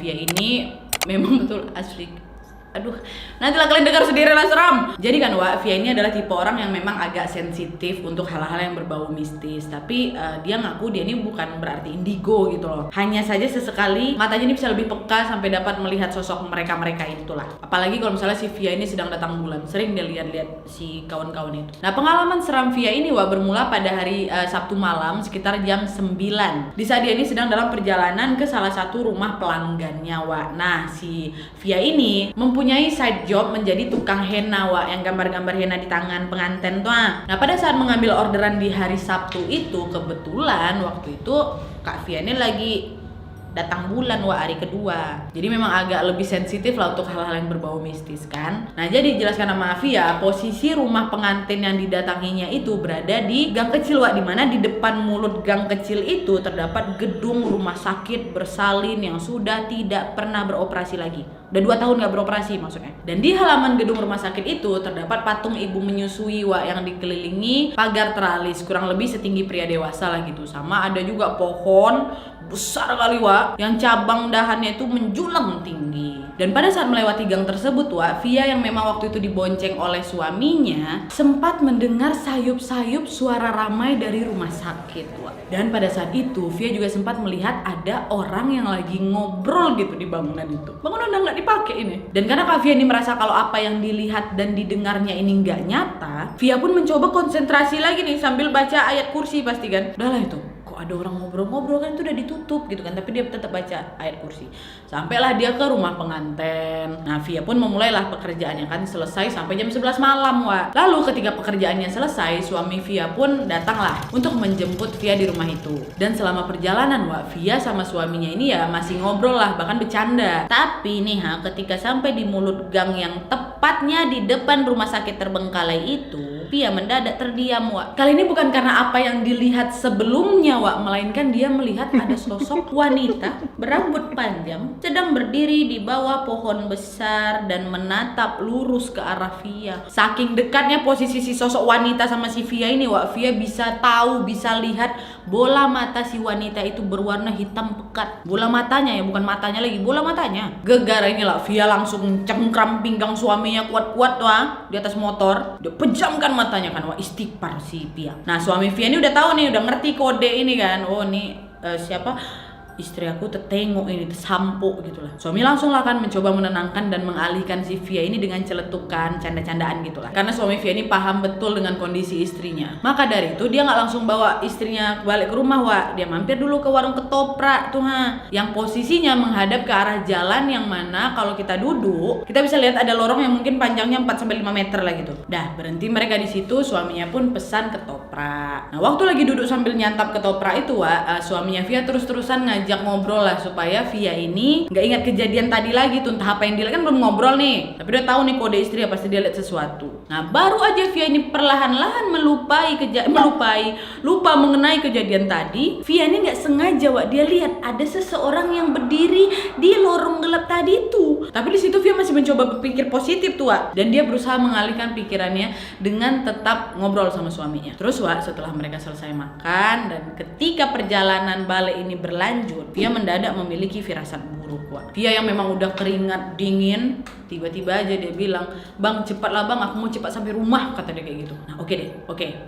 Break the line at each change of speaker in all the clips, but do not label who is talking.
Via ini memang betul asli. Aduh, nantilah kalian dengar sendiri lah, seram. Jadi kan Wak, Via ini adalah tipe orang yang memang agak sensitif untuk hal-hal yang berbau mistis. Tapi dia ngaku dia ini bukan berarti indigo gitu loh. Hanya saja sesekali matanya ini bisa lebih peka sampai dapat melihat sosok mereka-mereka itulah. Apalagi kalau misalnya si Via ini sedang datang bulan, sering dia lihat-lihat si kawan-kawan itu. Nah, pengalaman seram Via ini Wak bermula pada hari Sabtu malam sekitar jam 9. Di saat dia ini sedang dalam perjalanan ke salah satu rumah pelanggannya Wak. Nah, si Via ini mempunyai side job menjadi tukang henna Wak, yang gambar-gambar henna di tangan pengantin tuh. Nah, pada saat mengambil orderan di hari Sabtu itu, kebetulan waktu itu Kak Via ini lagi datang bulan Wak, hari kedua. Jadi memang agak lebih sensitif lah untuk hal-hal yang berbau mistis kan. Nah, jadi dijelaskan sama Via, posisi rumah pengantin yang didatanginya itu berada di gang kecil Wak, dimana di depan mulut gang kecil itu terdapat gedung rumah sakit bersalin yang sudah tidak pernah beroperasi lagi. Udah 2 tahun gak beroperasi maksudnya. Dan di halaman gedung rumah sakit itu terdapat patung ibu menyusui Wak, yang dikelilingi pagar teralis kurang lebih setinggi pria dewasa lah gitu. Sama ada juga pohon besar kali Wak, yang cabang dahannya itu menjulang tinggi. Dan pada saat melewati gang tersebut Wak, Via yang memang waktu itu dibonceng oleh suaminya sempat mendengar sayup-sayup suara ramai dari rumah sakit Wak. Dan pada saat itu Via juga sempat melihat ada orang yang lagi ngobrol gitu di bangunan itu. Bangunan udah nggak dipakai ini. Dan karena Kak Via ini merasa kalau apa yang dilihat dan didengarnya ini nggak nyata, Via pun mencoba konsentrasi lagi nih sambil baca ayat kursi pasti kan. Udah lah itu, ada orang ngobrol-ngobrol kan, itu udah ditutup gitu kan, tapi dia tetap baca ayat kursi. Sampailah dia ke rumah pengantin. Nah, Via pun memulailah pekerjaannya kan, selesai sampai jam 11 malam Wak. Lalu ketika pekerjaannya selesai, suami Via pun datanglah untuk menjemput Via di rumah itu. Dan selama perjalanan Wak, Via sama suaminya ini ya masih ngobrol lah, bahkan bercanda. Tapi nih ketika sampai di mulut gang yang tepatnya di depan rumah sakit terbengkalai itu, Via mendadak terdiam Wak. Kali ini bukan karena apa yang dilihat sebelumnya Wak, melainkan dia melihat ada sosok wanita berambut panjang sedang berdiri di bawah pohon besar dan menatap lurus ke arah Via. Saking dekatnya posisi si sosok wanita sama si Via ini Wak, Via bisa tahu, bisa lihat bola mata si wanita itu berwarna hitam pekat. Bola matanya ya, bukan matanya lagi, bola matanya. Gegar inilah Via langsung cengkram pinggang suaminya kuat-kuat Wak di atas motor. Dia pejamkan matanya kan Wak, istighfar si Via. Nah, suami Via ini udah tahu nih, udah ngerti kode ini kan. Oh, nih siapa? Istri aku tertengok ini, tersampuk gitu lah. Suami langsung lah kan mencoba menenangkan dan mengalihkan si Via ini dengan celetukan, canda-candaan gitu lah. Karena suami Via ini paham betul dengan kondisi istrinya. Maka dari itu dia nggak langsung bawa istrinya balik ke rumah Wak. Dia mampir dulu ke warung ketoprak tuh yang posisinya menghadap ke arah jalan yang mana kalau kita duduk, kita bisa lihat ada lorong yang mungkin panjangnya 4-5 meter lah gitu. Dah berhenti mereka di situ, suaminya pun pesan ketoprak. Nah, waktu lagi duduk sambil nyantap ketoprak itu Wak, suaminya Via terus-terusan ngajak ngobrol lah supaya Via ini nggak ingat kejadian tadi lagi tuh, entah apa yang dia lihat kan, belum ngobrol nih, tapi dia tahu nih kode istri, pasti dia lihat sesuatu. Nah, baru aja Via ini perlahan-lahan lupa mengenai kejadian tadi, Via ini nggak sengaja Wak, dia lihat ada seseorang yang berdiri di lorong gelap tadi itu. Tapi di situ Via masih mencoba berpikir positif tuh Wak, dan dia berusaha mengalihkan pikirannya dengan tetap ngobrol sama suaminya. Terus Wak, setelah mereka selesai makan dan ketika perjalanan balik ini berlanjut, Via mendadak memiliki firasat buruk Wak. Via yang memang udah keringat dingin, tiba-tiba aja dia bilang, "Bang, cepatlah Bang, aku mau cepat sampai rumah," kata dia kayak gitu. Nah, oke deh,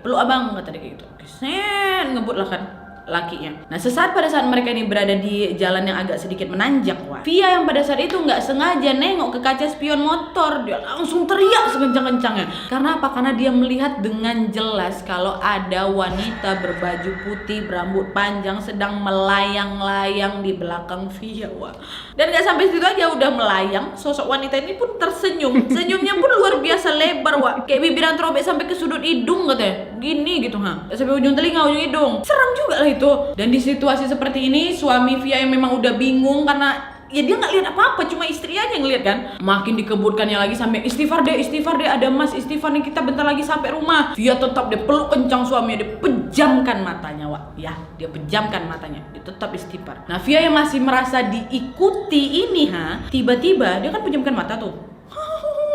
peluk abang, kata dia kayak gitu. Sen, ngebut lah kan lakinya. Nah, sesaat pada saat mereka ini berada di jalan yang agak sedikit menanjak Wak, Via yang pada saat itu nggak sengaja nengok ke kaca spion motor. Dia langsung teriak sekencang-kencangnya. Karena apa? Karena dia melihat dengan jelas kalau ada wanita berbaju putih berambut panjang sedang melayang-layang di belakang Via Wak. Dan nggak sampai situ aja, udah melayang, sosok wanita ini pun tersenyum. Senyumnya pun luar biasa lebar Wak, kayak bibiran terobek sampai ke sudut hidung katanya, gini gitu sampai ujung telinga, ujung hidung. Seram juga lah itu. Dan di situasi seperti ini, suami Via yang memang udah bingung karena ya dia nggak lihat apa-apa, cuma istri aja yang lihat kan. Makin dikebutkannya lagi sampai istighfar deh, ada mas, istighfar nih, kita bentar lagi sampai rumah. Via tetap dia peluk kencang suaminya, dia pejamkan matanya Wak. Ya, dia pejamkan matanya, dia tetap istighfar. Nah, Via yang masih merasa diikuti ini tiba-tiba dia kan pejamkan mata tuh.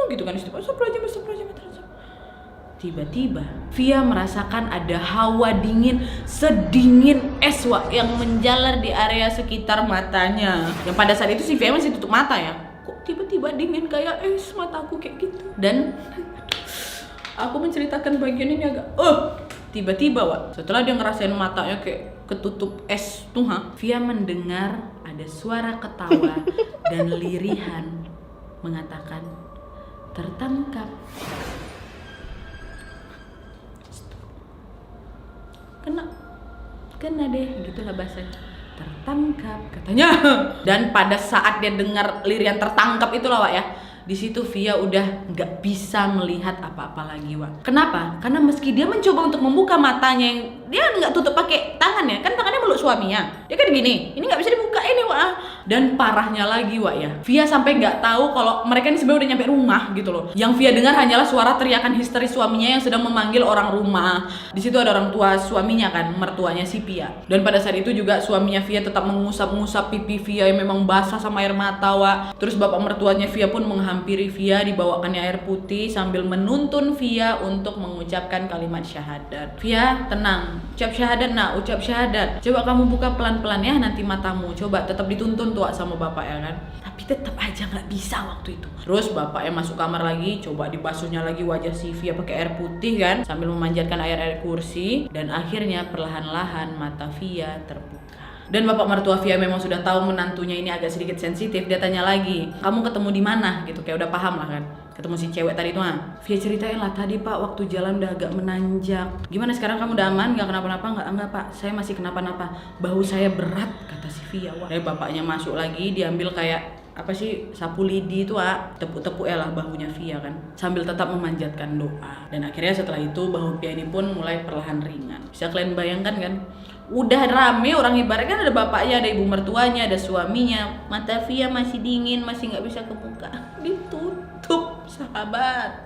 Gitu kan, istighfar, astagfirullahaladzim. tiba-tiba Via merasakan ada hawa dingin sedingin es Wak, yang menjalar di area sekitar matanya. Yang pada saat itu si Via masih tutup mata ya. Kok tiba-tiba dingin kayak es mataku kayak gitu. Dan aku menceritakan bagian ini agak tiba-tiba Wak, setelah dia ngerasain matanya kayak ketutup es tuh Via mendengar ada suara ketawa dan lirihan mengatakan tertangkap. Kena deh, gitulah bahasanya, tertangkap katanya. Dan pada saat dia dengar lirian tertangkap itulah Wak ya, di situ Via udah nggak bisa melihat apa-apa lagi Wak. Kenapa? Karena meski dia mencoba untuk membuka matanya yang dia nggak tutup pakai tangan ya, kan tangannya meluk suaminya, dia kan gini, ini nggak bisa dibuka ini Wak. Dan parahnya lagi Wak ya, Via sampai nggak tahu kalau mereka ini sebenarnya udah nyampe rumah gitu loh. Yang Via dengar hanyalah suara teriakan histeris suaminya yang sedang memanggil orang rumah. Di situ ada orang tua suaminya kan, mertuanya si Via. Dan pada saat itu juga suaminya Via tetap mengusap-ngusap pipi Via yang memang basah sama air mata Wak. Terus bapak mertuanya Via pun menghampiri Via, dibawakannya air putih sambil menuntun Via untuk mengucapkan kalimat syahadat. Via tenang, ucap syahadat nak, ucap syahadat. Coba kamu buka pelan-pelan ya nanti matamu. Coba tetap dituntun tuh sama bapak ya kan. Tapi tetap aja nggak bisa waktu itu. Terus bapaknya masuk kamar lagi, coba dibasuhnya lagi wajah si Via pakai air putih kan, sambil memanjatkan air kursi. Dan akhirnya perlahan-lahan mata Via terbuka. Dan bapak mertua Via memang sudah tahu menantunya ini agak sedikit sensitif. Dia tanya lagi, kamu ketemu di mana gitu, kayak udah paham lah kan. Ketemu si cewek tadi tuh Via ceritain lah, tadi pak waktu jalan udah agak menanjak. Gimana sekarang, kamu udah aman? Gak kenapa-napa? Enggak pak, saya masih kenapa-napa. Bahu saya berat, kata si Via. Wah, bapaknya masuk lagi, diambil kayak apa sih, sapu lidi itu tepuk-tepuk lah bahunya Via kan, sambil tetap memanjatkan doa. Dan akhirnya setelah itu bahu Via ini pun mulai perlahan ringan. Bisa kalian bayangkan kan, udah rame orang, ibaratnya kan ada bapaknya, ada ibu mertuanya, ada suaminya, mata Via masih dingin, masih nggak bisa kebuka, ditutup sahabat.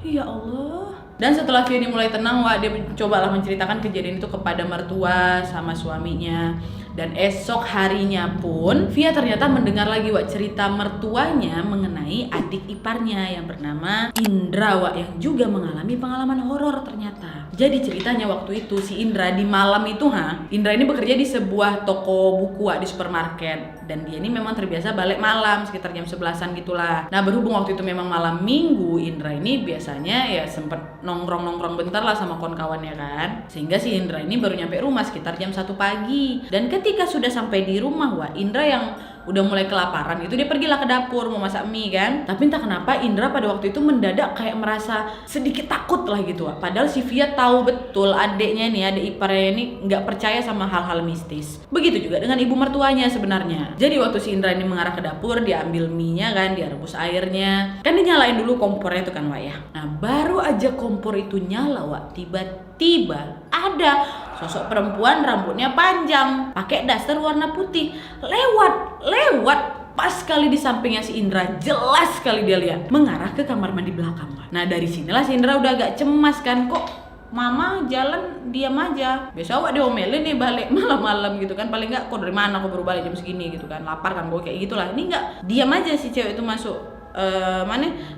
Ya Allah. Dan setelah Via ini mulai tenang Wak, dia cobalah menceritakan kejadian itu kepada mertua sama suaminya. Dan esok harinya pun Via ternyata mendengar lagi Wak cerita mertuanya mengenai adik iparnya yang bernama Indra Wak, yang juga mengalami pengalaman horor ternyata. Jadi ceritanya waktu itu si Indra di malam itu Indra ini bekerja di sebuah toko buku Wak, di supermarket. Dan dia ini memang terbiasa balik malam sekitar jam 11-an gitulah. Nah berhubung waktu itu memang malam minggu, Indra ini biasanya ya sempet nongkrong bentar lah sama kawan-kawannya kan. Sehingga si Indra ini baru nyampe rumah sekitar jam 1 pagi. Dan ketika sudah sampai di rumah Wak, Indra yang udah mulai kelaparan itu, dia pergilah ke dapur mau masak mie kan. Tapi entah kenapa Indra pada waktu itu mendadak kayak merasa sedikit takut lah gitu Wak. Padahal si Via tahu betul adiknya nih, adik iparnya ini nggak percaya sama hal-hal mistis. Begitu juga dengan ibu mertuanya sebenarnya. Jadi waktu si Indra ini mengarah ke dapur, dia ambil mie-nya kan, dia rebus airnya. Kan dia nyalain dulu kompornya itu kan Wak ya. Nah baru aja kompor itu nyala Wak, tiba-tiba ada sosok perempuan rambutnya panjang, pakai daster warna putih, lewat pas sekali di sampingnya si Indra. Jelas sekali dia lihat, mengarah ke kamar mandi belakang. Nah dari sinilah si Indra udah agak cemas kan, kok mama jalan diam aja. Biasa Wak diomelin nih balik malam-malam gitu kan, paling nggak kok dari mana kok baru balik jam segini gitu kan, lapar kan gue kayak gitulah. Ini nggak, diam aja si cewek itu masuk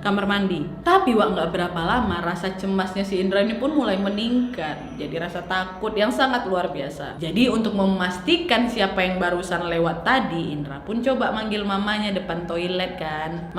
kamar mandi. Tapi Wak nggak berapa lama rasa cemasnya si Indra ini pun mulai meningkat, jadi rasa takut yang sangat luar biasa. Jadi untuk memastikan siapa yang barusan lewat tadi, Indra pun coba manggil mamanya depan toilet kan.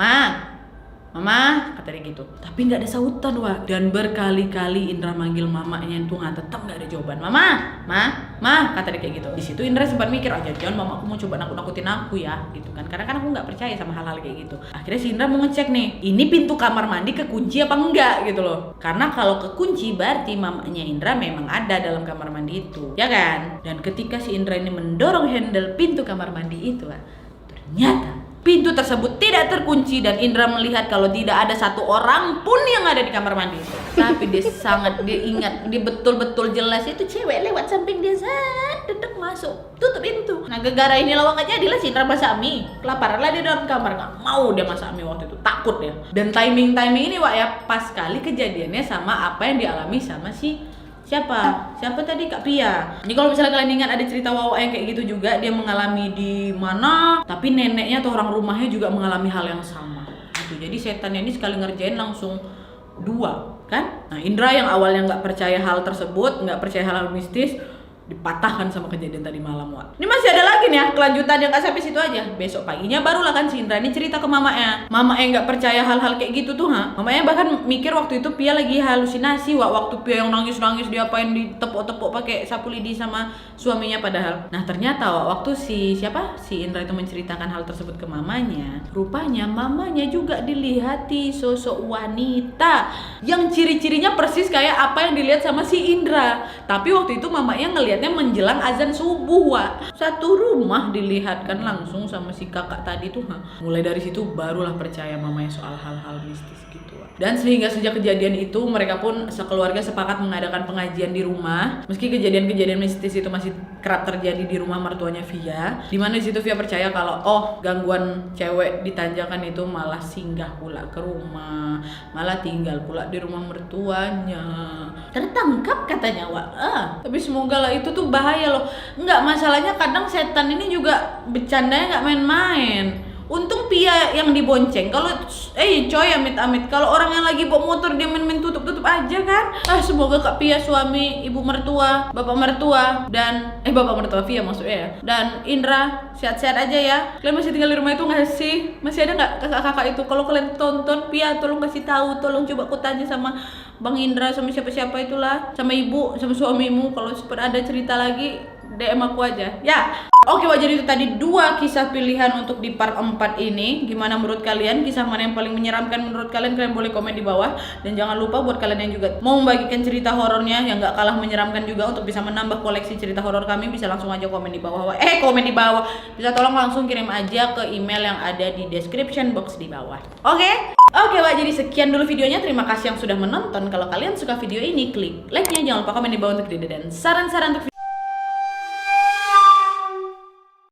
Mama, kata dia gitu. Tapi nggak ada sautan Wak. Dan berkali-kali Indra manggil mamanya itu tetap nggak ada jawaban. Ma, kata dia kayak gitu. Di situ Indra sempat mikir, jangan mama aku mau coba nakut-nakutin aku ya, gitu kan. Karena kan aku nggak percaya sama hal-hal kayak gitu. Akhirnya si Indra mau ngecek nih, ini pintu kamar mandi kekunci apa enggak gitu loh. Karena kalau kekunci berarti mamanya Indra memang ada dalam kamar mandi itu, ya kan? Dan ketika si Indra ini mendorong handle pintu kamar mandi itu, ternyata pintu tersebut tidak terkunci dan Indra melihat kalau tidak ada satu orang pun yang ada di kamar mandi itu. Tapi dia ingat, dia betul-betul jelas itu cewek lewat samping dia, dedek masuk, tutup pintu. Nah gegara ini lawang aja jadilah si Indra masak mie. Kelaparan lah dia dalam kamar, nggak mau dia masak mie waktu itu, takut dia. Dan timing ini Wak ya, pas sekali kejadiannya sama apa yang dialami sama si Siapa tadi, Kak Pia. Ini kalau misalnya kalian ingat ada cerita Wawa yang kayak gitu juga, dia mengalami di mana, tapi neneknya atau orang rumahnya juga mengalami hal yang sama gitu. Jadi setannya ini sekali ngerjain langsung dua, kan? Nah, Indra yang awalnya nggak percaya hal tersebut, nggak percaya hal-hal mistis, dipatahkan sama kejadian tadi malam, Wak. Ini masih ada lagi nih ya, kelanjutan yang nggak sampai situ aja. Besok paginya barulah kan si Indra ini cerita ke mamanya. Mamanya nggak percaya hal-hal kayak gitu tuh, ha. Mamanya bahkan mikir waktu itu Pia lagi halusinasi, Wak. Waktu Pia yang nangis-nangis diapain, ditepuk-tepuk pakai sapu lidi sama suaminya padahal. Nah, ternyata Wak, waktu si Indra itu menceritakan hal tersebut ke mamanya, rupanya mamanya juga dilihati sosok wanita yang ciri-cirinya persis kayak apa yang dilihat sama si Indra. Tapi waktu itu mamanya ngelihatnya menjelang azan subuh, Wak. Satu rumah dilihatkan langsung sama si kakak tadi tuh, ha. Mulai dari situ barulah percaya mamanya soal hal-hal mistis gitu, Wak. Dan sehingga sejak kejadian itu mereka pun sekeluarga sepakat mengadakan pengajian di rumah. Meski kejadian-kejadian mistis itu masih kerap terjadi di rumah mertuanya Via, dimana di situ Via percaya kalau gangguan cewek di tanjakan itu malah singgah pula ke rumah, malah tinggal pula di rumah mertuanya. Tertangkap katanya, Wak. Tapi semoga lah, itu tuh bahaya loh. Enggak, masalahnya kadang setan ini juga bercandanya nggak main-main. Untung Pia yang dibonceng. Kalau coy, amit-amit kalau orang yang lagi bawa motor dia main-main tutup aja kan. Semoga Kak Pia, suami, ibu mertua, bapak mertua, dan bapak mertua Pia maksudnya ya, dan Indra sehat-sehat aja ya. Kalian masih tinggal di rumah itu nggak sih? Masih ada nggak kakak-kakak itu? Kalau kalian tonton, Pia tolong kasih tahu, tolong coba aku tanya sama Bang Indra, sama siapa-siapa itulah, sama ibu, sama suamimu. Kalau sempat ada cerita lagi, DM aku aja ya. Oke, Wak, jadi itu tadi 2 kisah pilihan untuk di part 4 ini. Gimana menurut kalian? Kisah mana yang paling menyeramkan menurut kalian? Kalian boleh komen di bawah. Dan jangan lupa buat kalian yang juga mau membagikan cerita horornya yang gak kalah menyeramkan juga, untuk bisa menambah koleksi cerita horor kami, bisa langsung aja komen di bawah, Wak. Komen di bawah. Bisa tolong langsung kirim aja ke email yang ada di description box di bawah. Oke, Wak, jadi sekian dulu videonya. Terima kasih yang sudah menonton. Kalau kalian suka video ini, klik like-nya. Jangan lupa komen di bawah untuk ide dan saran-saran untuk